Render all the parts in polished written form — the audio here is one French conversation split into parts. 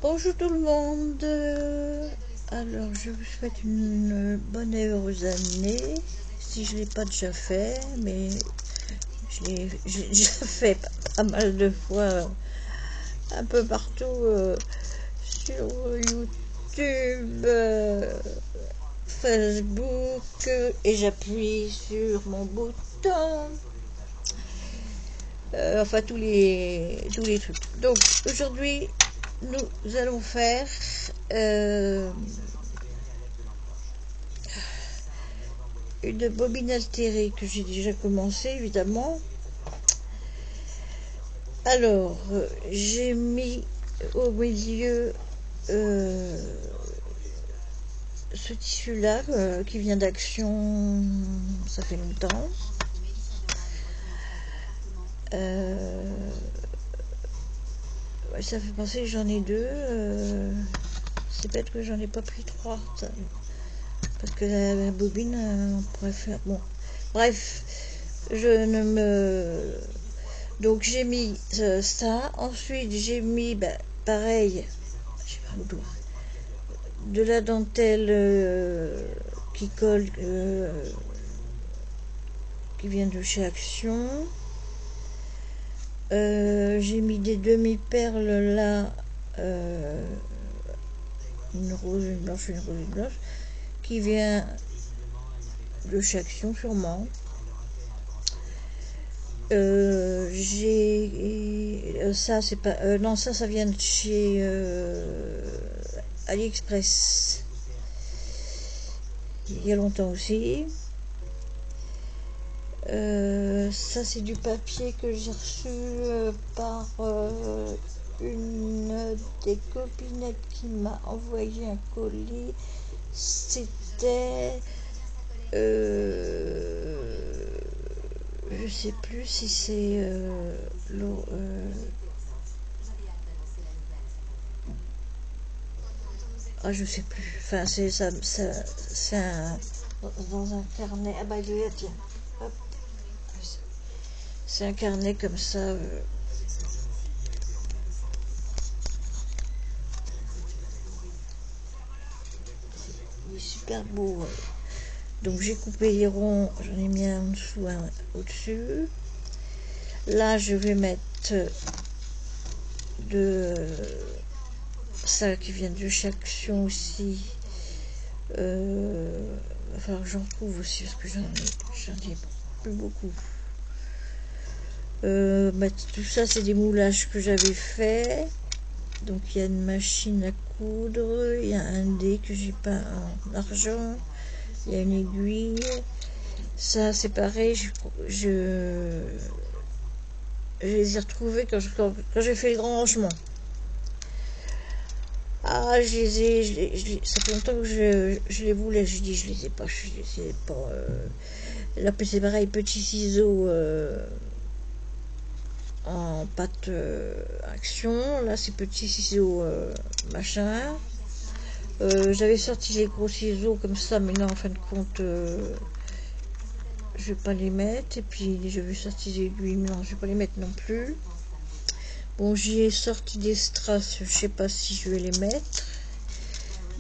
Bonjour tout le monde. Alors, je vous souhaite une bonne et heureuse année. Si je ne l'ai pas déjà fait, mais j'ai déjà fait pas mal de fois un peu partout sur YouTube, Facebook, et j'appuie sur mon bouton. Enfin, tous les trucs. Donc, aujourd'hui, nous allons faire une bobine altérée que j'ai déjà commencé, évidemment. Alors, j'ai mis au milieu ce tissu-là qui vient d'Action, ça fait longtemps. Ouais, ça fait penser que j'en ai deux. C'est bête que j'en ai pas pris trois. Parce que la bobine, on pourrait faire... Bon, bref, je ne me... Donc j'ai mis ça. Ensuite, j'ai mis, pareil, j'ai pas le doigt, de la dentelle qui colle, qui vient de chez Action. J'ai mis des demi-perles là, une rose, une blanche, une rose, une blanche, qui vient de chez Action sûrement. J'ai ça, c'est pas non, ça vient de chez AliExpress, il y a longtemps aussi. Ça, c'est du papier que j'ai reçu par une des copinettes qui m'a envoyé un colis. C'était je sais plus si c'est je sais plus. Enfin, c'est ça, c'est dans un carnet. Ah bah il est là, tiens. Hop. C'est un carnet comme ça. Il est super beau. Donc j'ai coupé les ronds, j'en ai mis un en dessous, un au-dessus. Là, je vais mettre de ça qui vient de chez Action aussi. Il va falloir que j'en trouve aussi parce que j'en ai plus beaucoup. Tout ça, c'est des moulages que j'avais fait. Donc il y a une machine à coudre, il y a un dé que j'ai peint en argent, il y a une aiguille. Ça, c'est pareil, je les ai retrouvés quand j'ai fait le grand rangement. Ah, ça fait longtemps que je les voulais. Je dis, je les ai pas. Là, c'est pareil, petits ciseaux en pâte Action. Là, c'est petits ciseaux machin. J'avais sorti les gros ciseaux comme ça, mais non, en fin de compte, je vais pas les mettre. Et puis, j'avais sorti les aiguilles, mais non, je vais pas les mettre non plus. Bon, j'y ai sorti des strass, je sais pas si je vais les mettre.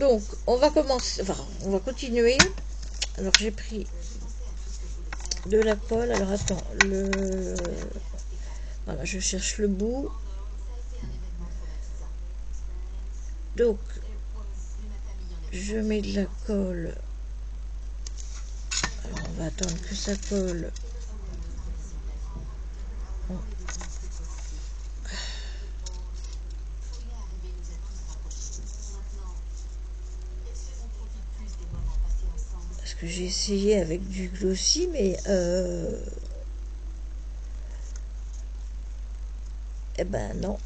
Donc, on va commencer, enfin, on va continuer. Alors, j'ai pris de la colle. Alors, attends, voilà, je cherche le bout. Donc, je mets de la colle. Alors, on va attendre que ça colle. Bon. Parce que j'ai essayé avec du glossy, mais eh ben non.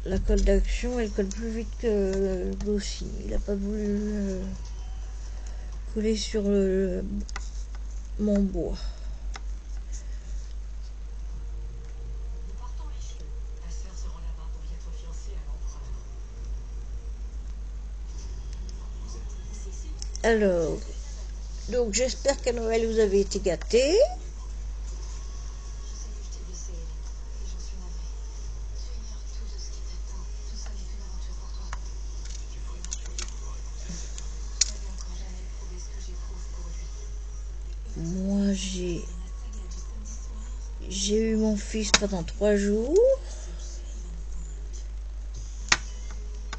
La colle d'Action, elle colle plus vite que le glossy. Il n'a pas voulu coller sur mon bois. Alors, donc j'espère qu'à Noël vous avez été gâtés. moi j'ai eu mon fils pendant 3 jours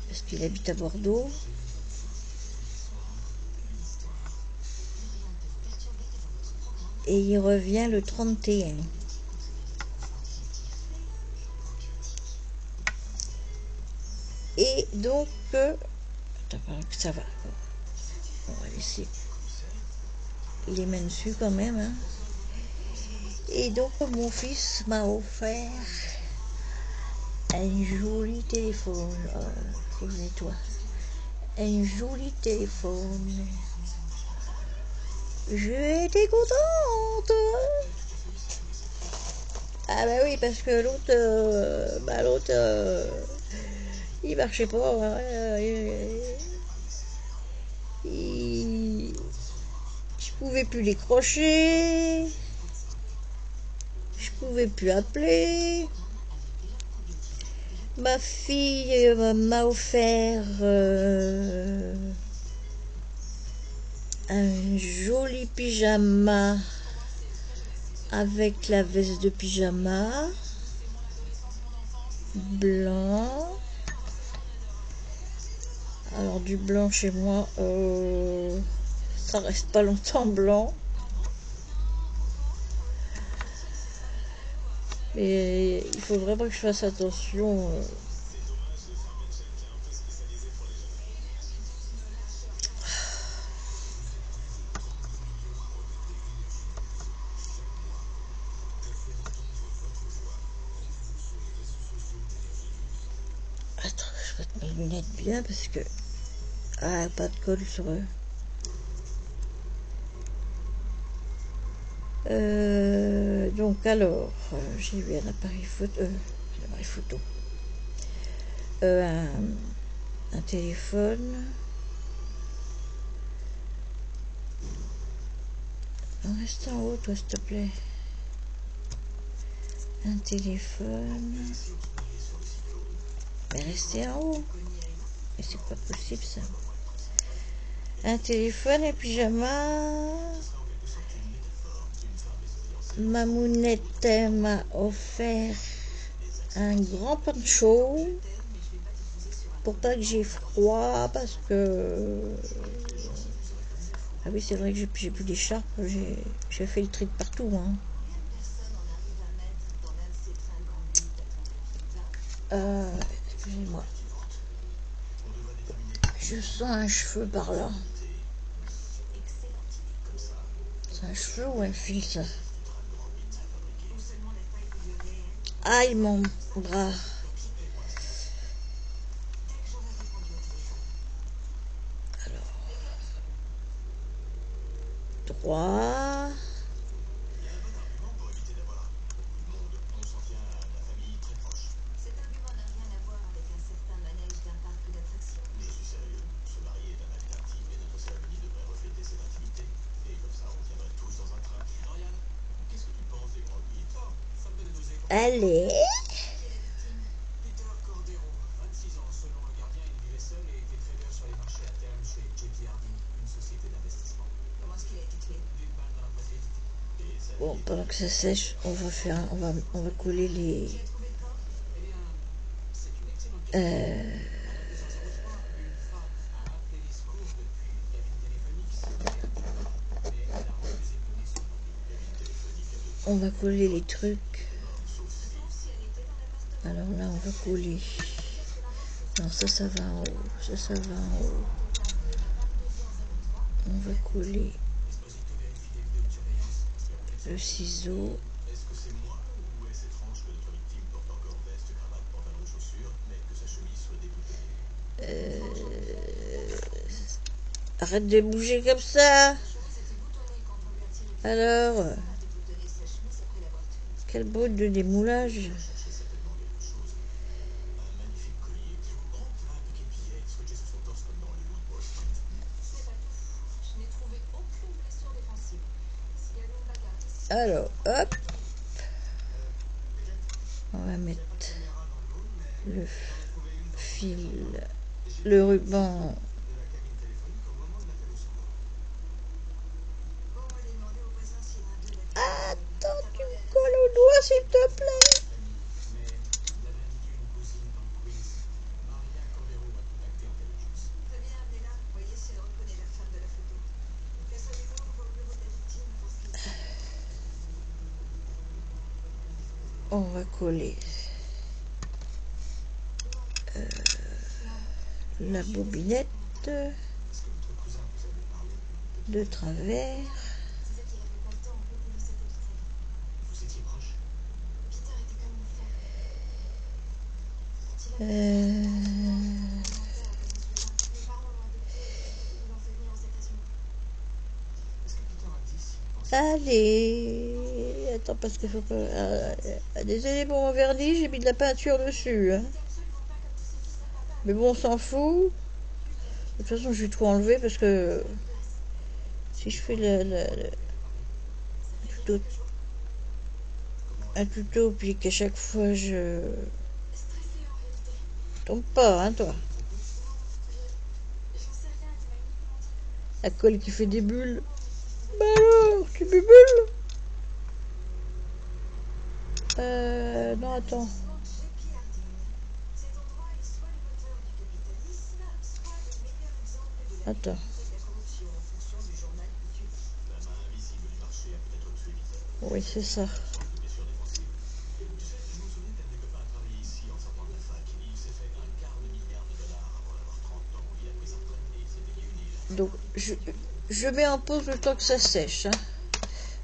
parce qu'il habite à Bordeaux. Et il revient le 31. Et donc, attends, que ça va. On va laisser les mains dessus quand même. Hein. Et donc, mon fils m'a offert un joli téléphone. Faut que je nettoie. Un joli téléphone. J'ai été contente. Ah bah oui, parce que l'autre, il marchait pas. Hein. Je pouvais plus décrocher. Je pouvais plus appeler. Ma fille m'a offert un joli pyjama avec la veste de pyjama blanc. Alors du blanc chez moi, ça reste pas longtemps blanc. Et il faut vraiment que je fasse attention. Attends, je vais mettre mes lunettes bien parce que... Ah, pas de colle sur eux. Donc alors, j'ai eu un appareil photo, un téléphone, reste en haut toi s'il te plaît, un téléphone, mais restez en haut, mais c'est pas possible ça, un téléphone et pyjama. Mamounette m'a offert un grand poncho pour pas que j'ai froid parce que ah oui c'est vrai que j'ai plus d'écharpe, j'ai fait le tri de partout hein. Excusez-moi, je sens un cheveu par là. C'est un cheveu ou un fil ça? Aïe mon bras. Alors, droit. Allez. Bon, pendant que ça sèche, on va coller les on va coller les trucs. Alors là, on va coller. Non, ça va en haut. Ça va en haut. On va coller le ciseau. Arrête de bouger comme ça. Alors, quel beau de démoulage. Alors, hop. On va mettre le fil, le ruban. on va coller la bobinette de travers. Allez, attends parce qu'il faut pas. Désolé pour mon vernis, j'ai mis de la peinture dessus. Hein. Mais bon, on s'en fout. De toute façon, je vais tout enlever parce que si je fais un tuto puis qu'à chaque fois je tombe pas, hein, toi. La colle qui fait des bulles. Bah alors, tu bubules? Non, attends. Attends. Oui, c'est ça. Donc, je mets en pause le temps que ça sèche. Hein.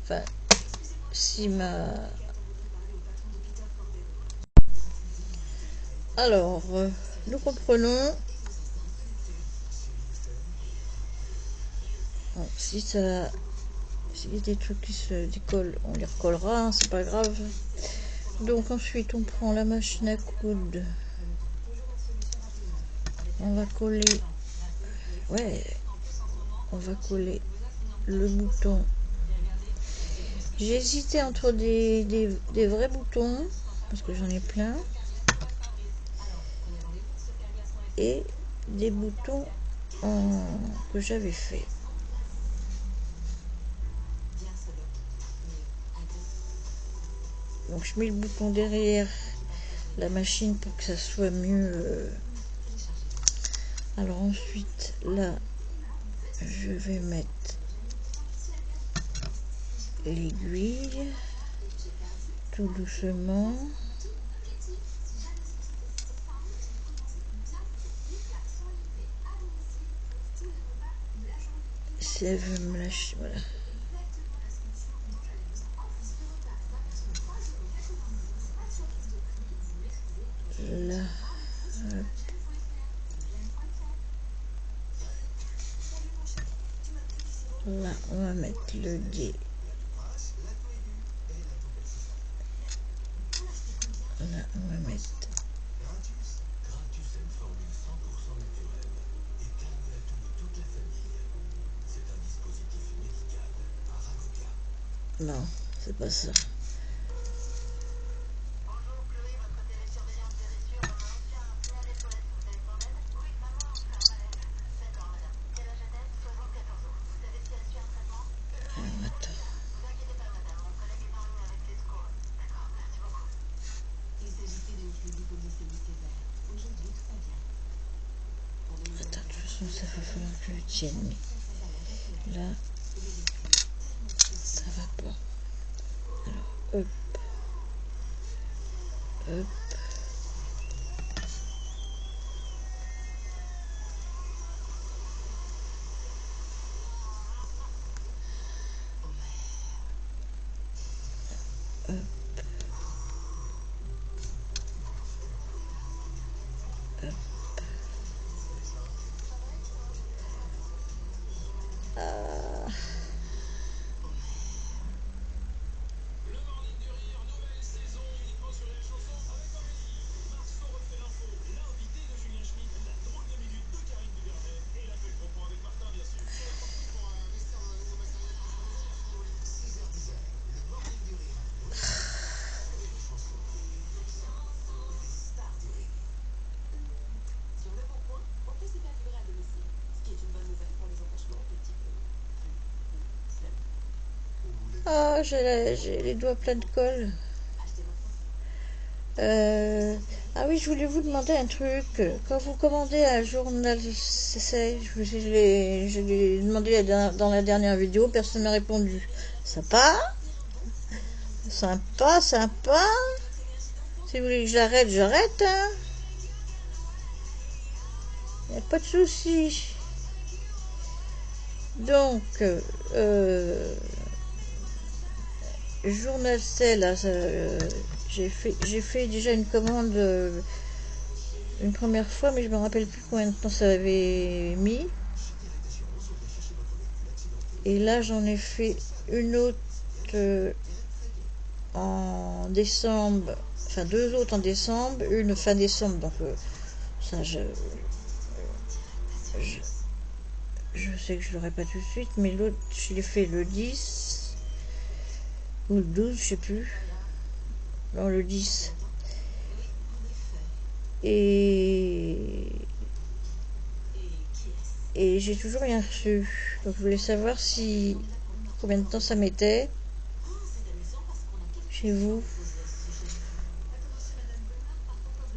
Enfin, si ma... Alors, nous comprenons. Bon, si ça... S'il y a des trucs qui se décollent, on les recollera, hein, c'est pas grave. Donc ensuite, on prend la machine à coudre. On va coller... Ouais, on va coller le bouton. J'ai hésité entre des vrais boutons, parce que j'en ai plein, et des boutons que j'avais fait. Donc je mets le bouton derrière la machine pour que ça soit mieux. Alors ensuite, là, je vais mettre l'aiguille tout doucement. Si elle veut me lâcher, voilà. Là, hop. Là, on va mettre le dé. Là, on va mettre. Non, c'est pas ça. Ça va falloir que je le tienne. Là, ça va pas. Alors, hop. Hop. Hop. Hop. Ah, j'ai les doigts pleins de colle. Ah oui, je voulais vous demander un truc. Quand vous commandez un journal, je l'ai demandé dans la dernière vidéo, personne ne m'a répondu. Sympa, sympa, sympa. Si vous voulez que j'arrête, j'arrête, hein. Y a pas de souci. Donc, journal C, là, j'ai fait déjà une commande une première fois, mais je me rappelle plus combien de temps ça avait mis. Et là, j'en ai fait une autre en décembre, enfin 2 autres en décembre, une fin décembre, donc ça, je sais que je l'aurai pas tout de suite, mais l'autre, je l'ai fait le 10 ou le 12, je sais plus. Non, le 10. Et j'ai toujours rien reçu. Donc je voulais savoir si combien de temps ça mettait chez vous.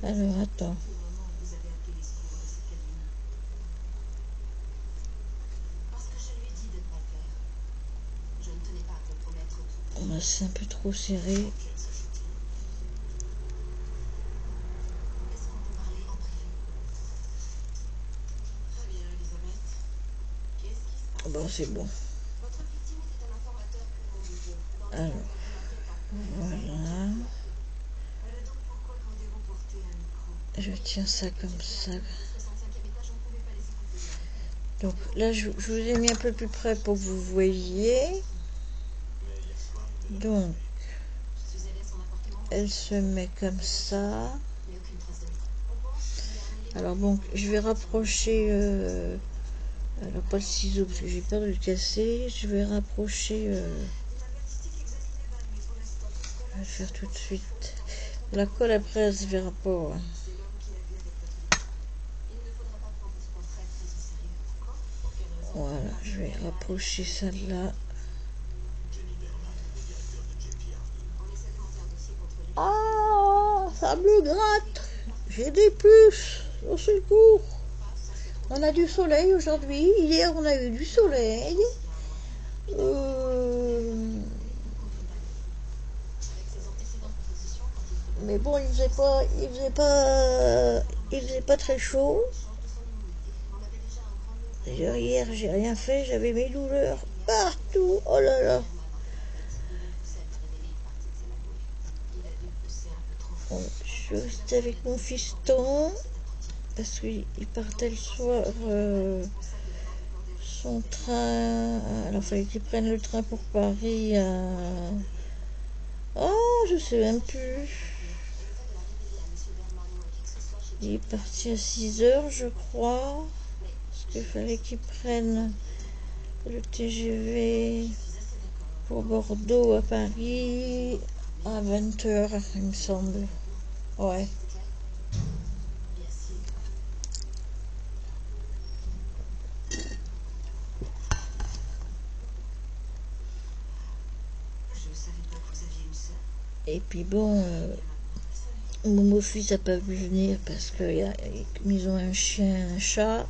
Alors attends. C'est un peu trop serré. Bon, c'est bon. Alors, voilà. Je tiens ça comme ça. Donc là, je vous ai mis un peu plus près pour que vous voyiez. Donc, elle se met comme ça. Alors bon, je vais rapprocher... alors pas le ciseau parce que j'ai peur de le casser. Je vais rapprocher... je vais le faire tout de suite. La colle après, elle se verra pas. Hein. Voilà, je vais rapprocher ça de là. Ah, ça me gratte. J'ai des puces au secours. On a du soleil aujourd'hui. Hier, on a eu du soleil. Mais bon, il faisait pas très chaud. D'ailleurs, hier, j'ai rien fait. J'avais mes douleurs partout. Oh là là. Bon, je suis restée avec mon fiston parce qu'il partait le soir son train. Alors, il fallait qu'il prenne le train pour Paris à... Oh, je sais même plus. Il est parti à 6h, je crois. Parce qu'il fallait qu'il prenne le TGV pour Bordeaux à Paris à 20h, il me semble. Ouais. Et puis bon, mon fils n'a pas pu venir parce qu'ils ont un chien, un chat.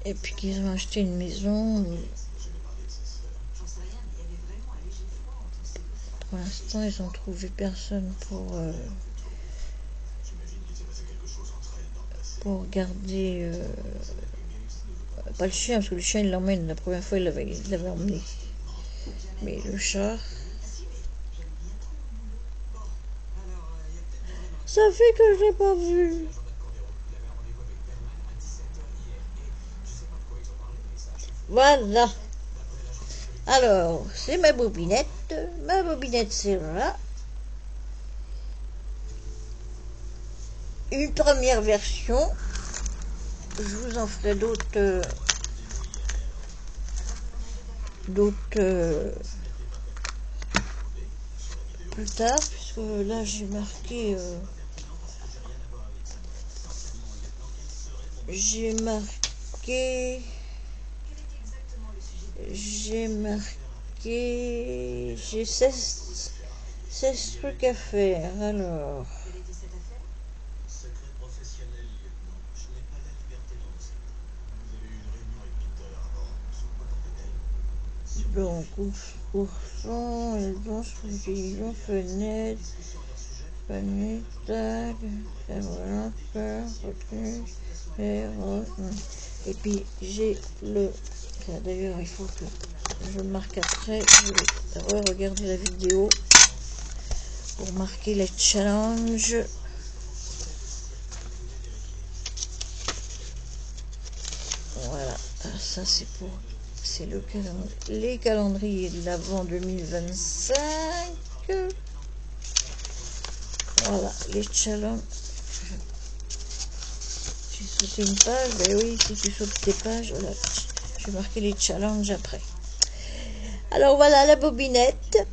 Et puis qu'ils ont acheté une maison. Pour l'instant, ils ont trouvé personne pour garder... pas le chien, parce que le chien, il l'emmène. La première fois, il l'avait emmené. Mais le chat... Ça fait que je l'ai pas vu. Voilà. Alors, c'est ma bobinette. Ma bobinette, c'est là. Une première version. Je vous en ferai d'autres... plus tard, puisque là, j'ai marqué... j'ai marqué... J'ai 16 trucs à faire, alors... Donc, ourson, les blanches, télévision, fenêtre, panier, tag, voilà, peur, retenue, et puis j'ai le... D'ailleurs, il faut que je marque après, je vais regarder la vidéo pour marquer les challenges. Voilà, ça c'est pour... C'est le les calendriers de l'Avent 2025. Voilà, les challenges. J'ai sauté une page, ben oui, si tu sautes tes pages, voilà. Je vais marquer les challenges après. Alors voilà la bobinette.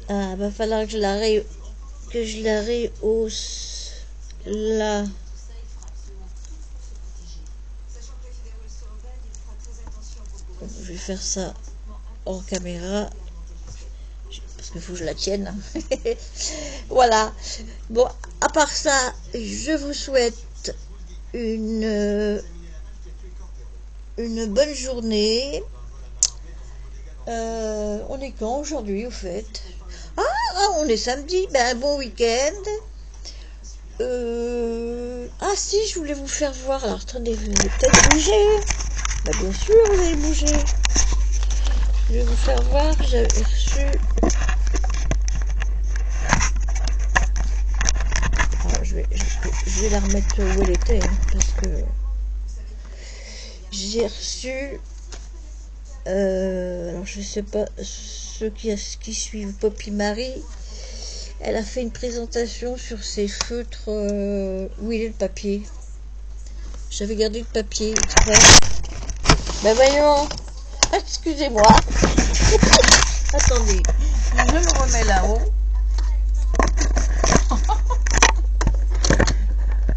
Ah, va falloir que je la rehausse là. Donc, je vais faire ça hors caméra. Parce qu'il faut que je la tienne. Voilà. Bon, à part ça, je vous souhaite une bonne journée. On est quand aujourd'hui au fait? Ah, on est samedi. Ben, bon week-end. Ah si, je voulais vous faire voir. Alors attendez, vous allez peut-être bouger. Ben, bien sûr, vous allez bouger. Je vais vous faire voir que j'avais reçu... Alors, je vais la remettre où elle était, hein, parce que j'ai reçu... alors je sais pas, ceux qui suivent Poppy Marie, elle a fait une présentation sur ses feutres... où il est le papier? J'avais gardé le papier exprès. Ben voyons. Excusez-moi. Attendez, je le remets là-haut.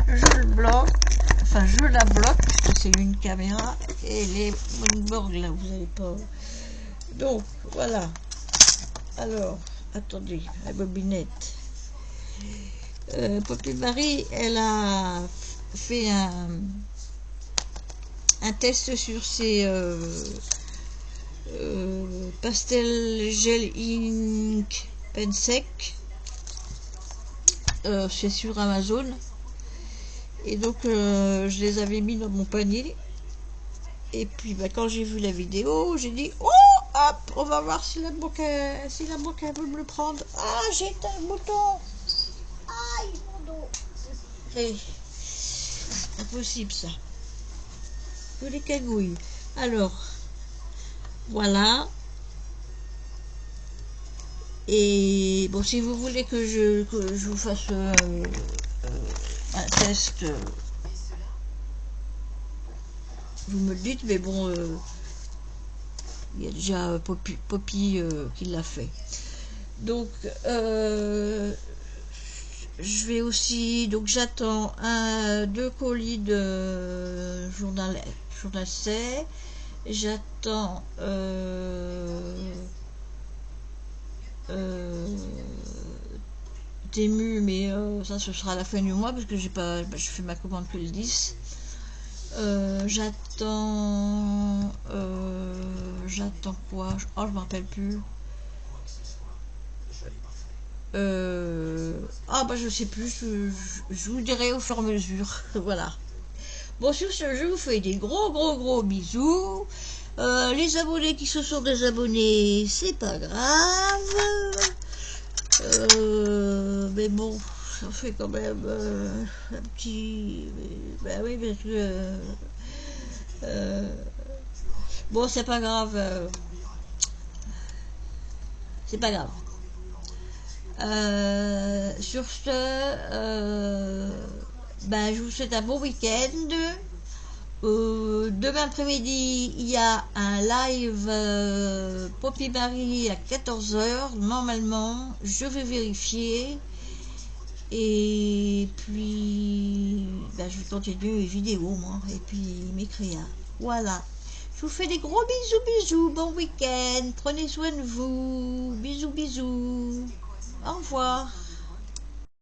Je le bloque. Enfin, je la bloque parce que c'est une caméra et les bords là, vous n'allez pas. Donc, voilà. Alors, attendez, la bobinette. Poppy Marie, elle a fait un test sur ses pastel gel ink pen sec. C'est sur Amazon. Et donc, je les avais mis dans mon panier. Et puis, bah, quand j'ai vu la vidéo, j'ai dit, oh, hop, on va voir si la banque veut me le prendre. Ah, j'ai un bouton. Aïe, mon dos. C'est impossible, ça. Que les cagouilles. Alors, voilà. Et bon, si vous voulez que je vous fasse un test, vous me le dites, mais bon, il y a déjà Poppy qui l'a fait. Donc, je vais aussi, donc j'attends 2 colis de journal C. J'attends Temu, mais ça ce sera à la fin du mois parce que j'ai pas, je fais ma commande que le 10. J'attends quoi? Oh, je me rappelle plus. Ah bah je sais plus, je vous dirai au fur et à mesure. Voilà. Bon, sur ce, je vous fais des gros bisous. Les abonnés qui se sont désabonnés, c'est pas grave. Mais bon, ça fait quand même un petit... Ben oui, parce que... bon, c'est pas grave. C'est pas grave. Sur ce, ben, je vous souhaite un bon week-end. Demain après-midi, il y a un live Poppy Marie à 14 h. Normalement, je vais vérifier. Et puis, ben, je vais continuer les vidéos, moi. Et puis, mes créas. Voilà. Je vous fais des gros bisous. Bon week-end. Prenez soin de vous. Bisous. Au revoir.